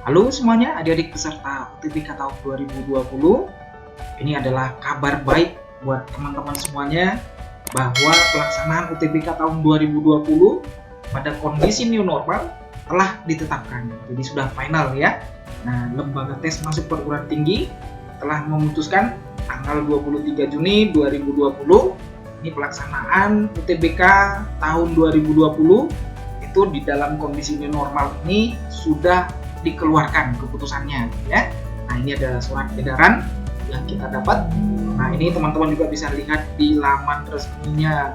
Halo semuanya, adik-adik peserta UTBK tahun 2020. Ini adalah kabar baik buat teman-teman semuanya bahwa pelaksanaan UTBK tahun 2020 pada kondisi new normal telah ditetapkan. Jadi sudah final ya. Nah, Lembaga Tes Masuk Perguruan Tinggi telah memutuskan tanggal 23 Juni 2020 ini pelaksanaan UTBK tahun 2020 itu di dalam kondisi new normal ini sudah dikeluarkan keputusannya ya. Nah, ini ada surat edaran yang kita dapat. Nah, ini teman-teman juga bisa lihat di laman resminya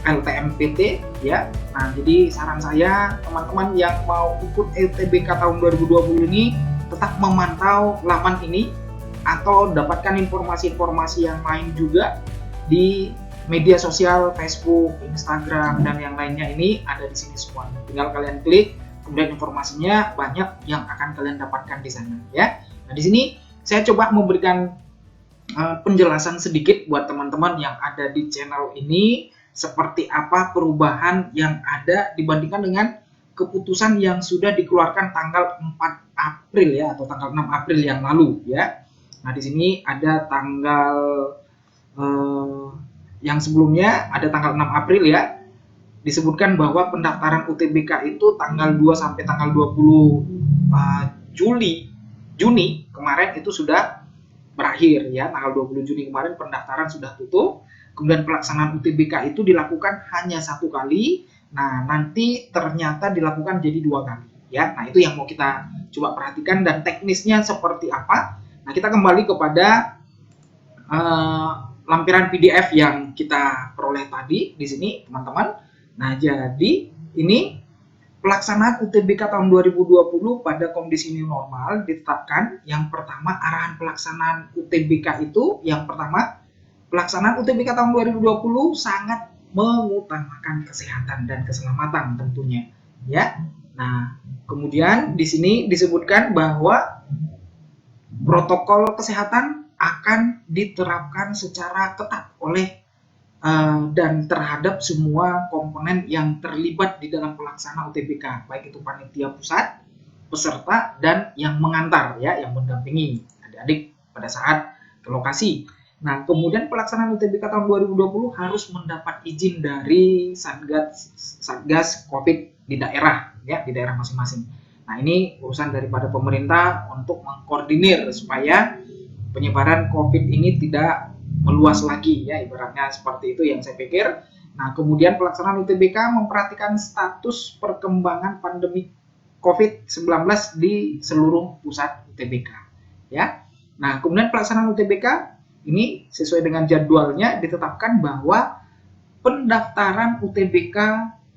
LTMPT ya. Nah, jadi saran saya teman-teman yang mau ikut UTBK tahun 2020 ini tetap memantau laman ini atau dapatkan informasi-informasi yang lain juga di media sosial Facebook, Instagram dan yang lainnya. Ini ada di sini semua. Tinggal kalian klik, kemudian informasinya banyak yang akan kalian dapatkan di sana ya. Nah, di sini saya coba memberikan penjelasan sedikit buat teman-teman yang ada di channel ini seperti apa perubahan yang ada dibandingkan dengan keputusan yang sudah dikeluarkan tanggal 4 April ya, atau tanggal 6 April yang lalu ya. Nah, di sini ada tanggal yang sebelumnya ada tanggal 6 April ya. Disebutkan bahwa pendaftaran UTBK itu tanggal 2 sampai tanggal 20 Juni kemarin itu sudah berakhir ya. Tanggal 20 Juni kemarin pendaftaran sudah tutup. Kemudian pelaksanaan UTBK itu dilakukan hanya 1 kali. Nah, nanti ternyata dilakukan jadi 2 kali ya. Nah, itu yang mau kita coba perhatikan dan teknisnya seperti apa. Nah, kita kembali kepada lampiran PDF yang kita peroleh tadi di sini, teman-teman. Nah, jadi ini pelaksanaan UTBK tahun 2020 pada kondisi new normal ditetapkan. Yang pertama, arahan pelaksanaan UTBK itu yang pertama, pelaksanaan UTBK tahun 2020 sangat mengutamakan kesehatan dan keselamatan tentunya ya. Nah, kemudian di sini disebutkan bahwa protokol kesehatan akan diterapkan secara ketat oleh dan terhadap semua komponen yang terlibat di dalam pelaksanaan UTBK, baik itu panitia pusat, peserta, dan yang mengantar ya, yang mendampingi adik-adik pada saat ke lokasi. Nah, kemudian pelaksanaan UTBK tahun 2020 harus mendapat izin dari Satgas COVID di daerah ya, di daerah masing-masing. Nah, ini urusan daripada pemerintah untuk mengkoordinir supaya penyebaran COVID ini tidak meluas lagi ya, ibaratnya seperti itu yang saya pikir. Nah, kemudian pelaksanaan UTBK memperhatikan status perkembangan pandemi COVID-19 di seluruh pusat UTBK ya. Nah, kemudian pelaksanaan UTBK ini sesuai dengan jadwalnya ditetapkan bahwa pendaftaran UTBK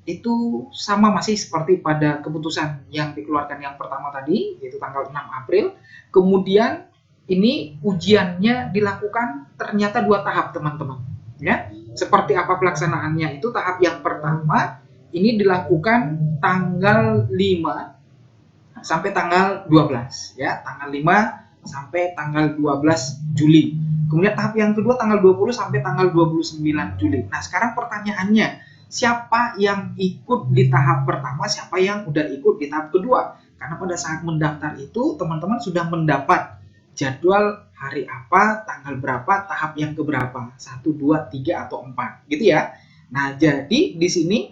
itu sama masih seperti pada keputusan yang dikeluarkan yang pertama tadi, yaitu tanggal 6 April. Kemudian ini ujiannya dilakukan ternyata 2 tahap, teman-teman ya. Seperti apa pelaksanaannya itu, tahap yang pertama ini dilakukan tanggal 5 sampai tanggal 12 ya, tanggal 5 sampai tanggal 12 Juli. Kemudian tahap yang kedua tanggal 20 sampai tanggal 29 Juli. Nah, sekarang pertanyaannya, siapa yang ikut di tahap pertama, siapa yang udah ikut di tahap kedua? Karena pada saat mendaftar itu teman-teman sudah mendapat jadwal hari apa, tanggal berapa, tahap yang keberapa, 1, 2, 3 atau 4 gitu ya. Nah, jadi di sini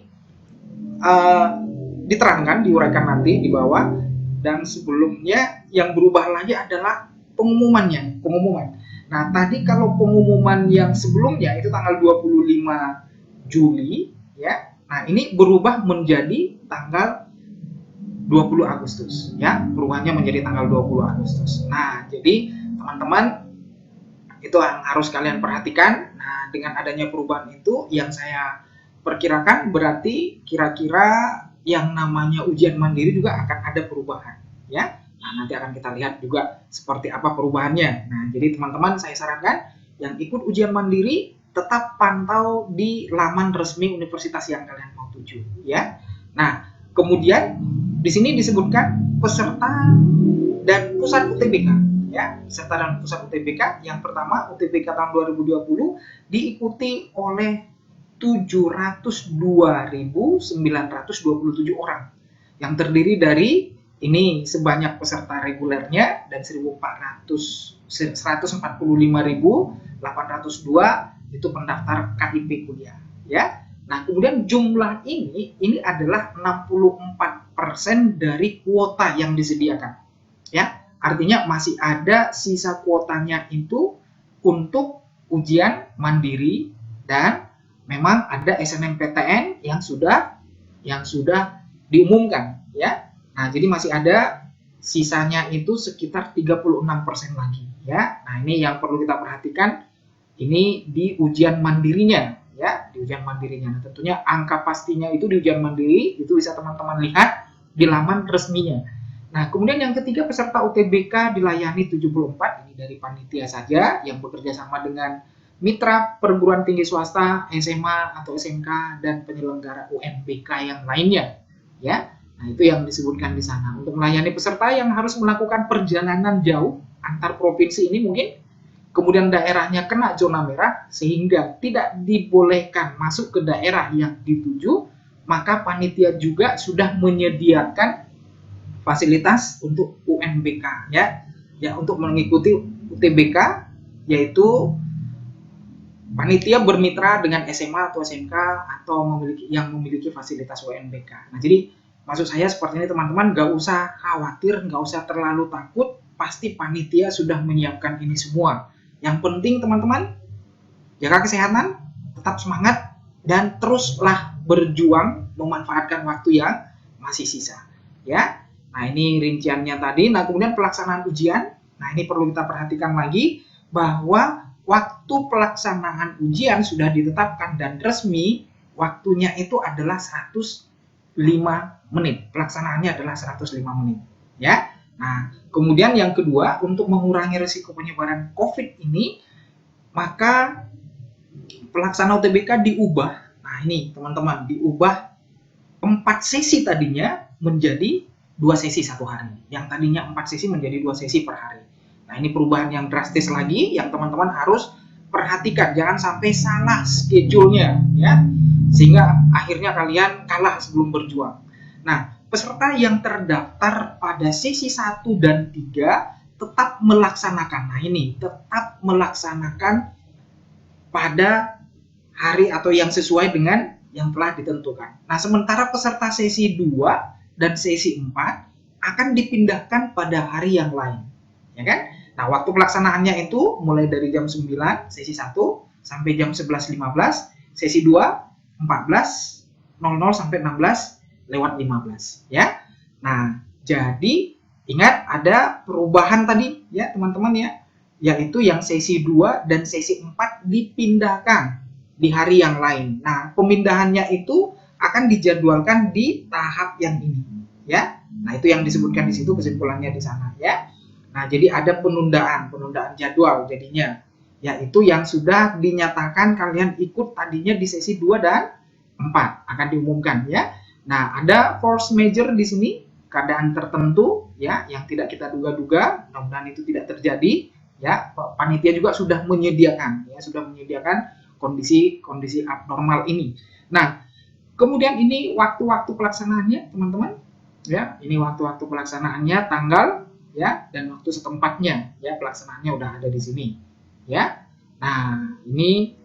diterangkan, diuraikan nanti di bawah. Dan sebelumnya yang berubah lagi adalah pengumuman. Nah, tadi kalau pengumuman yang sebelumnya itu tanggal 25 Juli ya. Nah, ini berubah menjadi tanggal 20 Agustus ya. Perubahannya menjadi tanggal 20 Agustus. Nah, jadi teman-teman itu yang harus kalian perhatikan. Nah, dengan adanya perubahan itu yang saya perkirakan berarti kira-kira yang namanya ujian mandiri juga akan ada perubahan ya. Nah, nanti akan kita lihat juga seperti apa perubahannya. Nah, jadi teman-teman saya sarankan yang ikut ujian mandiri tetap pantau di laman resmi universitas yang kalian mau tuju ya. Nah, kemudian di sini disebutkan peserta dan pusat UTBK ya. Peserta dan pusat UTBK yang pertama, UTBK tahun 2020 diikuti oleh 702.927 orang yang terdiri dari ini sebanyak peserta regulernya dan 145.802 itu pendaftar KIP kuliah ya. Nah, kemudian jumlah ini adalah 64% dari kuota yang disediakan. Ya, artinya masih ada sisa kuotanya itu untuk ujian mandiri dan memang ada SNMPTN yang sudah diumumkan ya. Nah, jadi masih ada sisanya itu sekitar 36% lagi ya. Nah, ini yang perlu kita perhatikan, ini di ujian mandirinya ya, di ujian mandirinya. Nah, tentunya angka pastinya itu di ujian mandiri itu bisa teman-teman lihat di laman resminya. Nah, kemudian yang ketiga, peserta UTBK dilayani 74, ini dari panitia saja yang bekerja sama dengan mitra perguruan tinggi swasta, SMA atau SMK dan penyelenggara UNBK yang lainnya ya. Nah, itu yang disebutkan di sana. Untuk melayani peserta yang harus melakukan perjalanan jauh antar provinsi ini mungkin, kemudian daerahnya kena zona merah sehingga tidak dibolehkan masuk ke daerah yang dituju, maka panitia juga sudah menyediakan fasilitas untuk UNBK ya. Ya, untuk mengikuti UTBK yaitu panitia bermitra dengan SMA atau SMK atau memiliki fasilitas UNBK. Nah, jadi maksud saya seperti ini teman-teman, nggak usah khawatir, nggak usah terlalu takut, pasti panitia sudah menyiapkan ini semua. Yang penting teman-teman, jaga kesehatan, tetap semangat, dan teruslah berjuang memanfaatkan waktu yang masih sisa. Ya, nah ini rinciannya tadi. Nah, kemudian pelaksanaan ujian, nah ini perlu kita perhatikan lagi bahwa waktu pelaksanaan ujian sudah ditetapkan dan resmi, waktunya itu adalah 105 menit. Pelaksanaannya adalah 105 menit. Ya. Nah, kemudian yang kedua, untuk mengurangi risiko penyebaran COVID ini, maka pelaksanaan UTBK diubah. Nah, ini teman-teman, diubah 4 sesi tadinya menjadi 2 sesi satu hari. Yang tadinya 4 sesi menjadi 2 sesi per hari. Nah, ini perubahan yang drastis lagi yang teman-teman harus perhatikan. Jangan sampai salah schedule-nya ya. Sehingga akhirnya kalian kalah sebelum berjuang. Nah, peserta yang terdaftar pada sesi 1 dan 3 tetap melaksanakan. Nah, ini tetap melaksanakan pada hari atau yang sesuai dengan yang telah ditentukan. Nah, sementara peserta sesi 2 dan sesi 4 akan dipindahkan pada hari yang lain. Ya kan? Nah, waktu pelaksanaannya itu mulai dari jam 9 sesi 1 sampai jam 11.15, sesi 2 14.00 sampai 16:15 ya. Nah, jadi ingat ada perubahan tadi ya, teman-teman ya, yaitu yang sesi 2 dan sesi 4 dipindahkan di hari yang lain. Nah, pemindahannya itu akan dijadwalkan di tahap yang ini ya. Nah, itu yang disebutkan di situ, kesimpulannya di sana ya. Nah, jadi ada penundaan jadwal jadinya, yaitu yang sudah dinyatakan kalian ikut tadinya di sesi 2 dan 4 akan diumumkan ya. Nah, ada force majeure di sini, keadaan tertentu ya yang tidak kita duga-duga, mudah-mudahan itu tidak terjadi ya. Panitia juga sudah menyediakan kondisi abnormal ini. Nah, kemudian ini waktu-waktu pelaksanaannya teman-teman ya. Ini waktu-waktu pelaksanaannya, tanggal ya dan waktu setempatnya ya, pelaksanaannya udah ada di sini ya. Nah, ini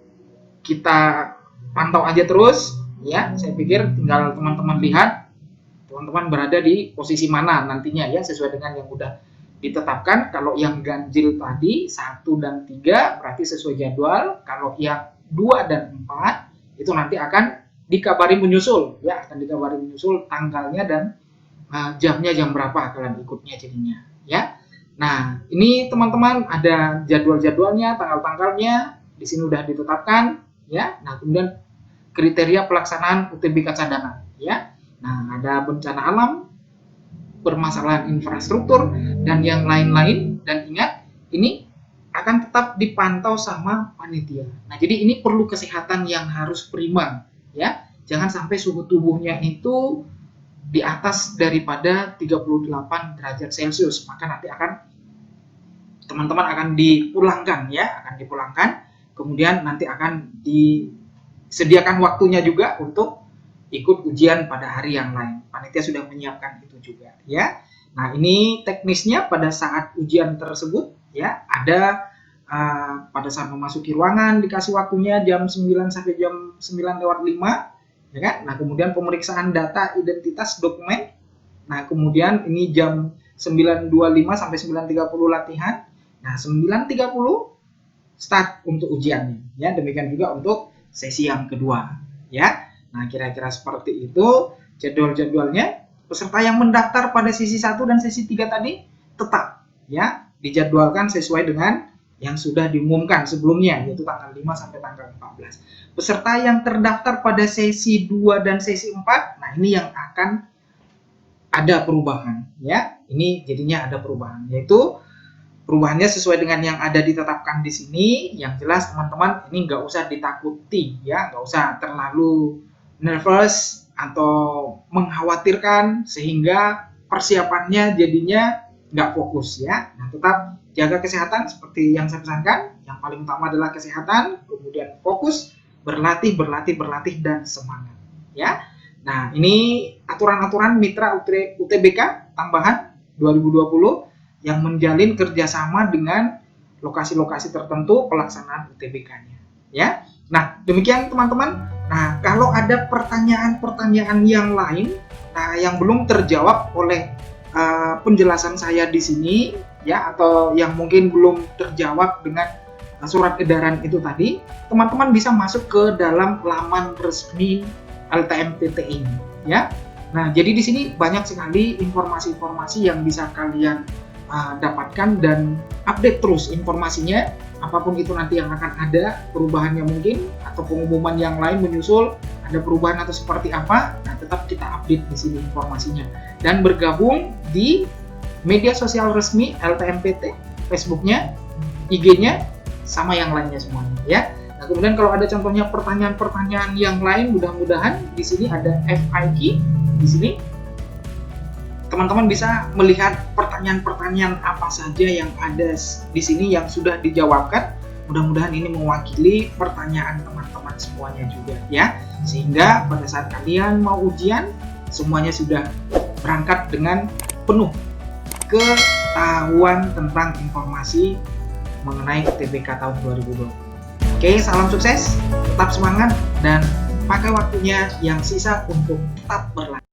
kita pantau aja terus ya. Saya pikir tinggal teman-teman lihat teman-teman berada di posisi mana nantinya ya, sesuai dengan yang udah ditetapkan. Kalau yang ganjil tadi 1 dan 3 berarti sesuai jadwal. Kalau yang 2 dan 4 itu nanti akan dikabari menyusul ya, akan dikabari menyusul tanggalnya dan jamnya jam berapa kalian ikutnya jadinya ya. Nah, ini teman-teman ada jadwal-jadwalnya, tanggal-tanggalnya di sini udah ditetapkan ya. Nah, kemudian kriteria pelaksanaan UTBK cadangan ya. Nah, ada bencana alam, permasalahan infrastruktur dan yang lain-lain, dan ingat ini akan tetap dipantau sama panitia. Nah, jadi ini perlu kesehatan yang harus prima ya. Jangan sampai suhu tubuhnya itu di atas daripada 38 derajat Celcius, maka nanti teman-teman akan dipulangkan ya, kemudian nanti akan disediakan waktunya juga untuk ikut ujian pada hari yang lain. Panitia sudah menyiapkan itu juga ya. Nah, ini teknisnya pada saat ujian tersebut ya, ada pada saat memasuki ruangan dikasih waktunya jam 9 sampai jam 9:05 ya kan. Nah, kemudian pemeriksaan data identitas dokumen. Nah, kemudian ini jam 9:25 sampai 9:30 latihan. Nah, 9:30 start untuk ujiannya ya. Demikian juga untuk sesi yang kedua ya. Nah, kira-kira seperti itu jadwal-jadwalnya. Peserta yang mendaftar pada sesi 1 dan sesi 3 tadi tetap ya dijadwalkan sesuai dengan yang sudah diumumkan sebelumnya, yaitu tanggal 5 sampai tanggal 14. Peserta yang terdaftar pada sesi 2 dan sesi 4, nah ini yang akan ada perubahan ya. Ini jadinya ada perubahan, yaitu perubahannya sesuai dengan yang ada ditetapkan di sini. Yang jelas teman-teman ini nggak usah ditakuti ya, nggak usah terlalu nervous atau mengkhawatirkan sehingga persiapannya jadinya nggak fokus ya. Nah, tetap jaga kesehatan seperti yang saya pesankan. Yang paling utama adalah kesehatan, kemudian fokus, berlatih, dan semangat ya. Nah, ini aturan-aturan mitra UTBK tambahan 2020 yang menjalin kerjasama dengan lokasi-lokasi tertentu pelaksanaan UTBK-nya ya. Nah, demikian teman-teman. Nah, kalau ada pertanyaan-pertanyaan yang lain, nah yang belum terjawab oleh penjelasan saya di sini ya, atau yang mungkin belum terjawab dengan surat edaran itu tadi, teman-teman bisa masuk ke dalam laman resmi LTMPT ini ya. Nah, jadi di sini banyak sekali informasi-informasi yang bisa kalian dapatkan dan update terus informasinya. Apapun itu nanti yang akan ada perubahannya mungkin, atau pengumuman yang lain menyusul, ada perubahan atau seperti apa, nah tetap kita update di sini informasinya. Dan bergabung di media sosial resmi LTMPT, Facebooknya, IG-nya, sama yang lainnya semuanya ya. Nah, kemudian kalau ada contohnya pertanyaan-pertanyaan yang lain, mudah-mudahan di sini ada FAQ di sini. Teman-teman bisa melihat pertanyaan-pertanyaan apa saja yang ada di sini yang sudah dijawabkan. Mudah-mudahan ini mewakili pertanyaan teman-teman semuanya juga ya. Sehingga pada saat kalian mau ujian, semuanya sudah berangkat dengan penuh ketahuan tentang informasi mengenai UTBK tahun 2020. Oke, salam sukses, tetap semangat, dan pakai waktunya yang sisa untuk tetap berlatih.